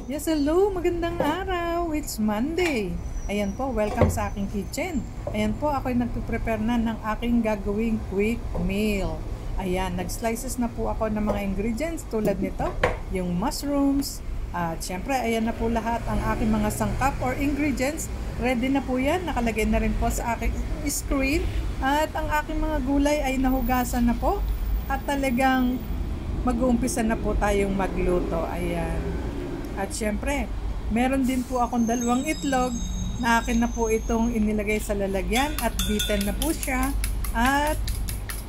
Yes, hello! Magandang araw! It's Monday. Ayan po, welcome sa aking kitchen. Ayan po, ako'y nagpiprepare na ng aking gagawing quick meal. Ayan, nag-slices na po ako ng mga ingredients tulad nito, yung mushrooms. At syempre, ayan na po lahat ang aking mga sangkap or ingredients. Ready na po yan. Nakalagay na rin po sa aking screen. At ang aking mga gulay ay nahugasan na po. At talagang mag-uumpisa na po tayong magluto. Ayan. At syempre, meron din po akong dalawang itlog na akin na po itong inilagay sa lalagyan at beaten na po siya. At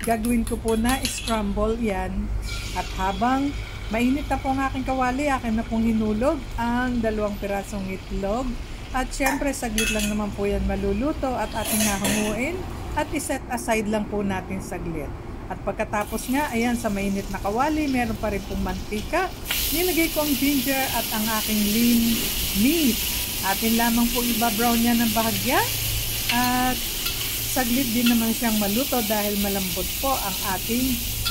gagawin ko po na scramble yan. At habang mainit na po ang aking kawali, akin na pong hinulog ang dalawang pirasong itlog. At syempre, saglit lang naman po yan maluluto at ating hahanguin at iset aside lang po natin saglit. At pagkatapos nga, ayan, sa mainit na kawali, meron pa rin pong mantika. Nilagay ko ang ginger at ang aking lean meat. Atin lamang po iba-brown niya ng bahagya. At saglit din naman siyang maluto dahil malambot po ang ating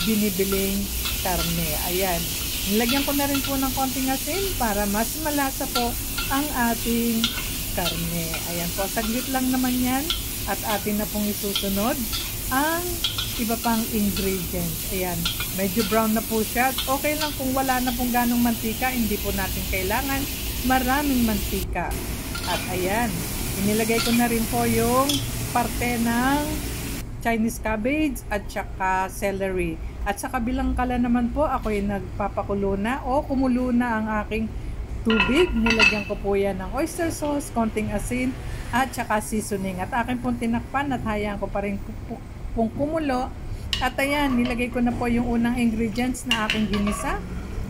binibiling karne. Ayan. Nilagyan ko na rin po ng konting asin para mas malasa po ang ating karne. Ayan po, saglit lang naman yan. At atin na pong isusunod ang iba pang ingredients. Ayan, medyo brown na po siya. Okay lang kung wala na pong ganong mantika, hindi po natin kailangan maraming mantika. At ayan, inilagay ko na rin po yung parte ng Chinese cabbage at saka celery. At sa kabilang kala naman po, ako'y nagpapakulo na o kumulo na ang aking tubig. Nilagyan ko po yan ng oyster sauce, konting asin at saka seasoning. At akin pong tinakpan at hayaan ko pa rin pong kumulo. At ayan, nilagay ko na po yung unang ingredients na aking ginisa.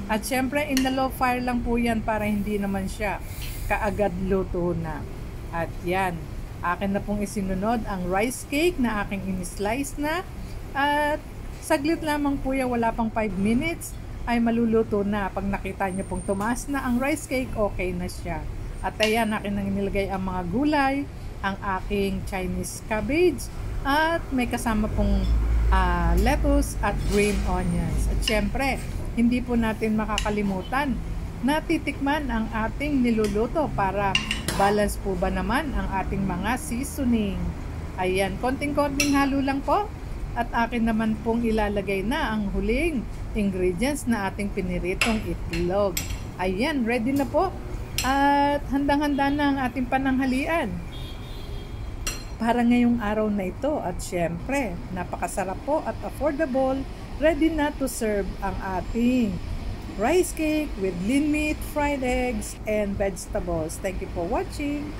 At syempre, in the low fire lang po yan para hindi naman siya kaagad luto na. At yan, akin na pong isinunod ang rice cake na aking in-slice na. At saglit lamang po yan, wala pang 5 minutes ay maluluto na. Pag nakita nyo pong tumaas na ang rice cake, okay na siya. At ayan, akin nang nilagay ang mga gulay, ang aking Chinese cabbage, at may kasama pong lettuce at green onions. At syempre, hindi po natin makakalimutan na titikman ang ating niluluto para balance po ba naman ang ating mga seasoning. Ayan, konting-konting halo lang po. At akin naman pong ilalagay na ang huling ingredients na ating piniritong itlog. Ayan, ready na po. At handang-handa na ang ating pananghalian para ngayong araw na ito. At syempre, napakasarap po at affordable. Ready na to serve ang ating rice cake with lean meat, fried eggs, and vegetables. Thank you for watching.